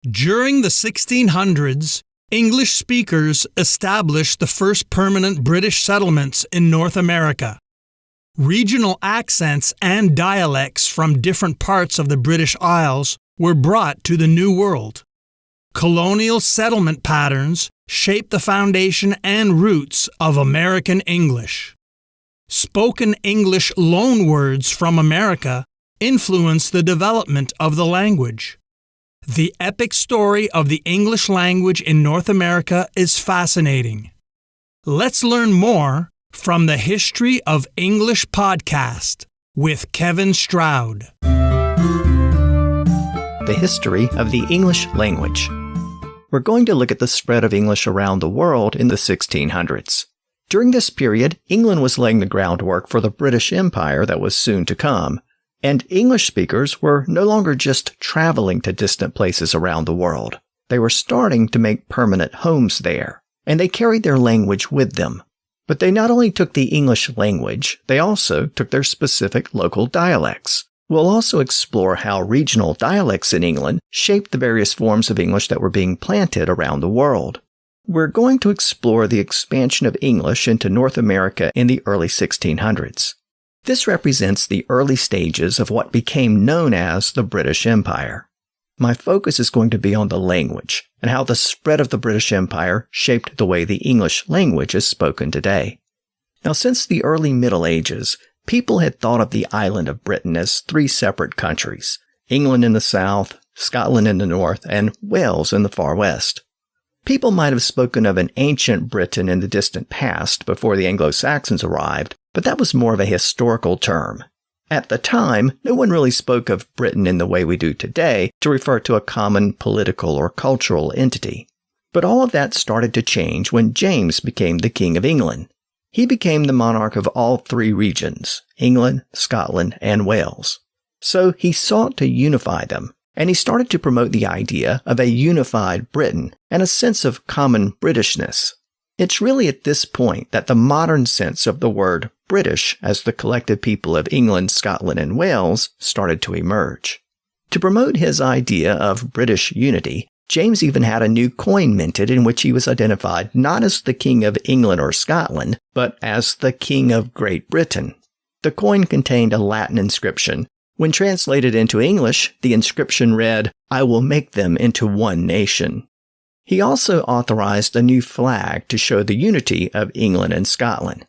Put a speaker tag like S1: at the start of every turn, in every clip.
S1: During the 1600s, English speakers established the first permanent British settlements in North America. Regional accents and dialects from different parts of the British Isles were brought to the New World. Colonial settlement patterns shaped the foundation and roots of American English. Spoken English loanwords from America influenced the development of the language. The epic story of the English language in North America is fascinating. Let's learn more from the History of English podcast with Kevin Stroud.
S2: The history of the English language. We're going to look at the spread of English around the world in the 1600s. During this period, England was laying the groundwork for the British Empire that was soon to come, and English speakers were no longer just traveling to distant places around the world. They were starting to make permanent homes there, and they carried their language with them. But they not only took the English language, they also took their specific local dialects. We'll also explore how regional dialects in England shaped the various forms of English that were being planted around the world. We're going to explore the expansion of English into North America in the early 1600s. This represents the early stages of what became known as the British Empire. My focus is going to be on the language and how the spread of the British Empire shaped the way the English language is spoken today. Now, since the early Middle Ages, people had thought of the island of Britain as three separate countries: England in the south, Scotland in the north, and Wales in the far west. People might have spoken of an ancient Britain in the distant past before the Anglo-Saxons arrived, but that was more of a historical term. At the time, no one really spoke of Britain in the way we do today to refer to a common political or cultural entity. But all of that started to change when James became the King of England. He became the monarch of all three regions, England, Scotland, and Wales. So he sought to unify them, and he started to promote the idea of a unified Britain and a sense of common Britishness. It's really at this point that the modern sense of the word British as the collective people of England, Scotland, and Wales started to emerge. To promote his idea of British unity, James even had a new coin minted in which he was identified not as the King of England or Scotland, but as the King of Great Britain. The coin contained a Latin inscription. When translated into English, the inscription read, "I will make them into one nation." He also authorized a new flag to show the unity of England and Scotland.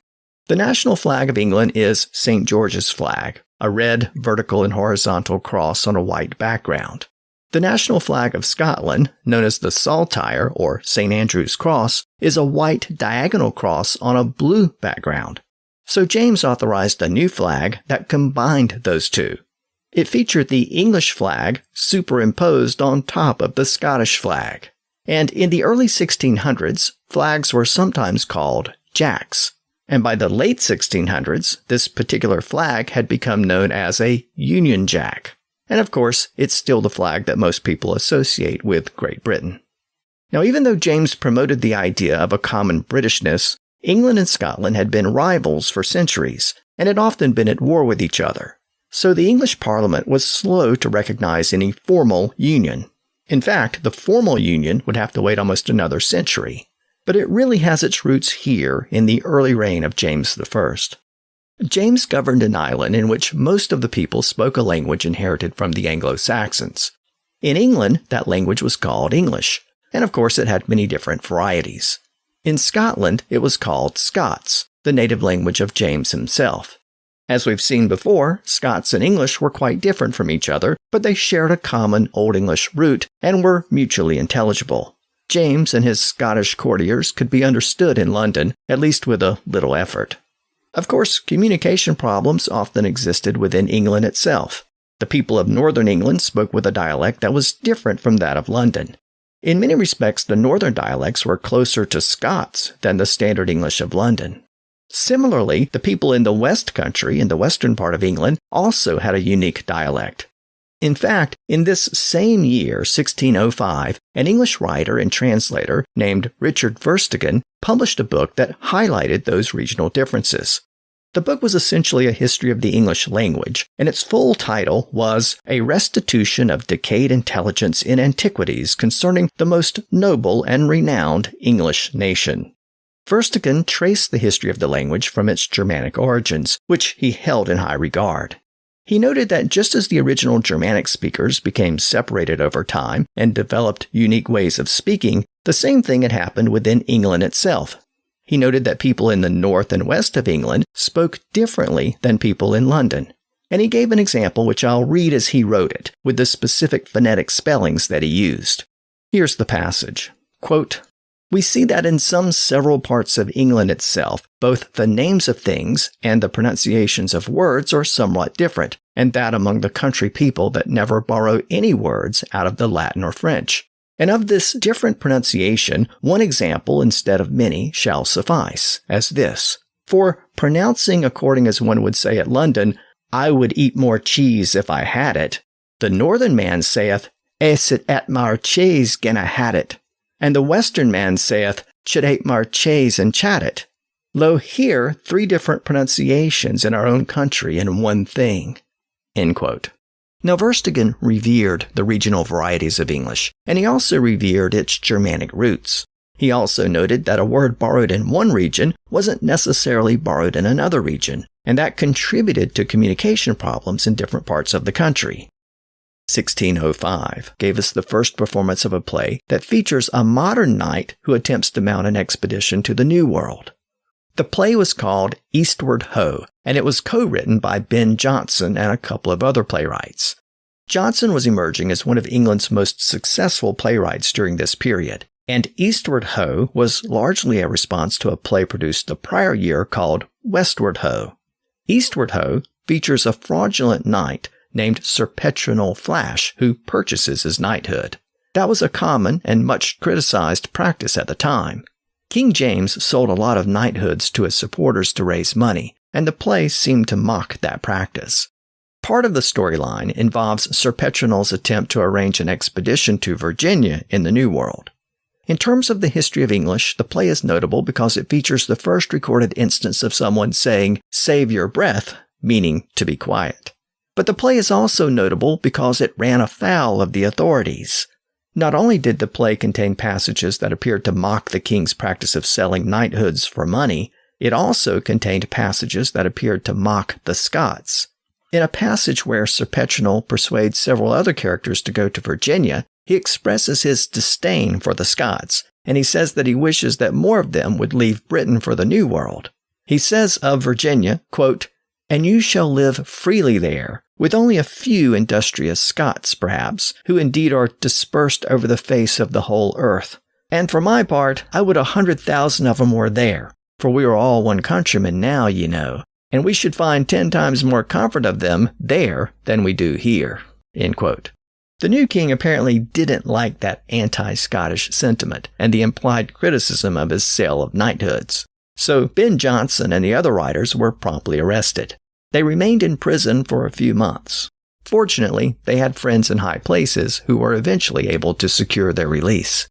S2: The national flag of England is St. George's flag, a red vertical and horizontal cross on a white background. The national flag of Scotland, known as the Saltire or St. Andrew's Cross, is a white diagonal cross on a blue background. So James authorized a new flag that combined those two. It featured the English flag superimposed on top of the Scottish flag. And in the early 1600s, flags were sometimes called jacks. And by the late 1600s, this particular flag had become known as a Union Jack. And of course, it's still the flag that most people associate with Great Britain. Now, even though James promoted the idea of a common Britishness, England and Scotland had been rivals for centuries, and had often been at war with each other. So the English Parliament was slow to recognize any formal union. In fact, the formal union would have to wait almost another century. But it really has its roots here in the early reign of James I. James governed an island in which most of the people spoke a language inherited from the Anglo-Saxons. In England, that language was called English, and of course it had many different varieties. In Scotland, it was called Scots, the native language of James himself. As we've seen before, Scots and English were quite different from each other, but they shared a common Old English root and were mutually intelligible. James and his Scottish courtiers could be understood in London, at least with a little effort. Of course, communication problems often existed within England itself. The people of northern England spoke with a dialect that was different from that of London. In many respects, the northern dialects were closer to Scots than the standard English of London. Similarly, the people in the West Country, in the western part of England, also had a unique dialect. In fact, in this same year, 1605, an English writer and translator named Richard Verstegen published a book that highlighted those regional differences. The book was essentially a history of the English language, and its full title was A Restitution of Decayed Intelligence in Antiquities Concerning the Most Noble and Renowned English Nation. Verstegen traced the history of the language from its Germanic origins, which he held in high regard. He noted that just as the original Germanic speakers became separated over time and developed unique ways of speaking, the same thing had happened within England itself. He noted that people in the north and west of England spoke differently than people in London. And he gave an example which I'll read as he wrote it, with the specific phonetic spellings that he used. Here's the passage. Quote, "We see that in some several parts of England itself, both the names of things and the pronunciations of words are somewhat different, and that among the country people that never borrow any words out of the Latin or French. And of this different pronunciation, one example instead of many shall suffice, as this. For pronouncing according as one would say at London, I would eat more cheese if I had it, the northern man saith, Ecit at mar cheese gen I had it, and the western man saith, Ch'd ate mar cheese and chat it. Lo, here 3 different pronunciations in our own country in one thing." End quote. Now, Verstegen revered the regional varieties of English, and he also revered its Germanic roots. He also noted that a word borrowed in one region wasn't necessarily borrowed in another region, and that contributed to communication problems in different parts of the country. 1605 gave us the first performance of a play that features a modern knight who attempts to mount an expedition to the New World. The play was called Eastward Ho, and it was co-written by Ben Jonson and a couple of other playwrights. Jonson was emerging as one of England's most successful playwrights during this period, and Eastward Ho was largely a response to a play produced the prior year called Westward Ho. Eastward Ho features a fraudulent knight named Sir Petronel Flash who purchases his knighthood. That was a common and much criticized practice at the time. King James sold a lot of knighthoods to his supporters to raise money, and the play seemed to mock that practice. Part of the storyline involves Sir Petronel's attempt to arrange an expedition to Virginia in the New World. In terms of the history of English, the play is notable because it features the first recorded instance of someone saying, "Save your breath," meaning to be quiet. But the play is also notable because it ran afoul of the authorities. Not only did the play contain passages that appeared to mock the king's practice of selling knighthoods for money, it also contained passages that appeared to mock the Scots. In a passage where Sir Petronel persuades several other characters to go to Virginia, he expresses his disdain for the Scots, and he says that he wishes that more of them would leave Britain for the New World. He says of Virginia, quote, "And you shall live freely there, with only a few industrious Scots, perhaps, who indeed are dispersed over the face of the whole earth. And for my part, I would 100,000 of 'em were there, for we are all one countryman now, ye know, and we should find 10 times more comfort of them there than we do here." End quote. The new king apparently didn't like that anti-Scottish sentiment and the implied criticism of his sale of knighthoods. So Ben Jonson and the other writers were promptly arrested. They remained in prison for a few months. Fortunately, they had friends in high places who were eventually able to secure their release.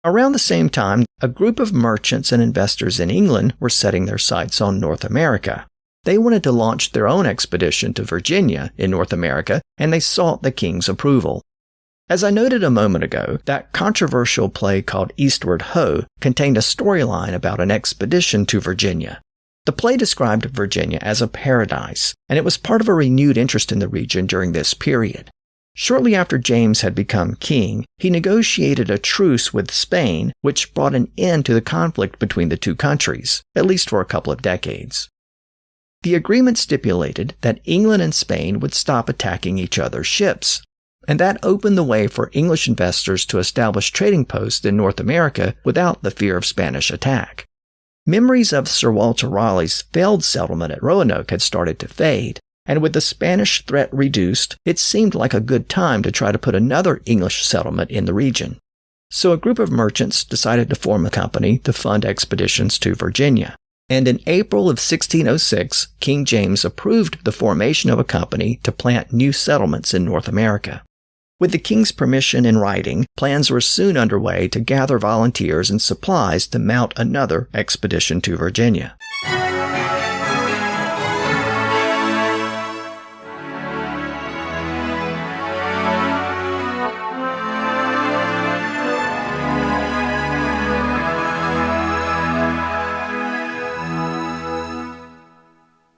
S2: Around the same time, a group of merchants and investors in England were setting their sights on North America. They wanted to launch their own expedition to Virginia in North America, and they sought the king's approval. As I noted a moment ago, that controversial play called Eastward Ho contained a storyline about an expedition to Virginia. The play described Virginia as a paradise, and it was part of a renewed interest in the region during this period. Shortly after James had become king, he negotiated a truce with Spain, which brought an end to the conflict between the two countries, at least for a couple of decades. The agreement stipulated that England and Spain would stop attacking each other's ships, and that opened the way for English investors to establish trading posts in North America without the fear of Spanish attack. Memories of Sir Walter Raleigh's failed settlement at Roanoke had started to fade, and with the Spanish threat reduced, it seemed like a good time to try to put another English settlement in the region. So a group of merchants decided to form a company to fund expeditions to Virginia. And in April of 1606, King James approved the formation of a company to plant new settlements in North America. With the king's permission in writing, plans were soon underway to gather volunteers and supplies to mount another expedition to Virginia.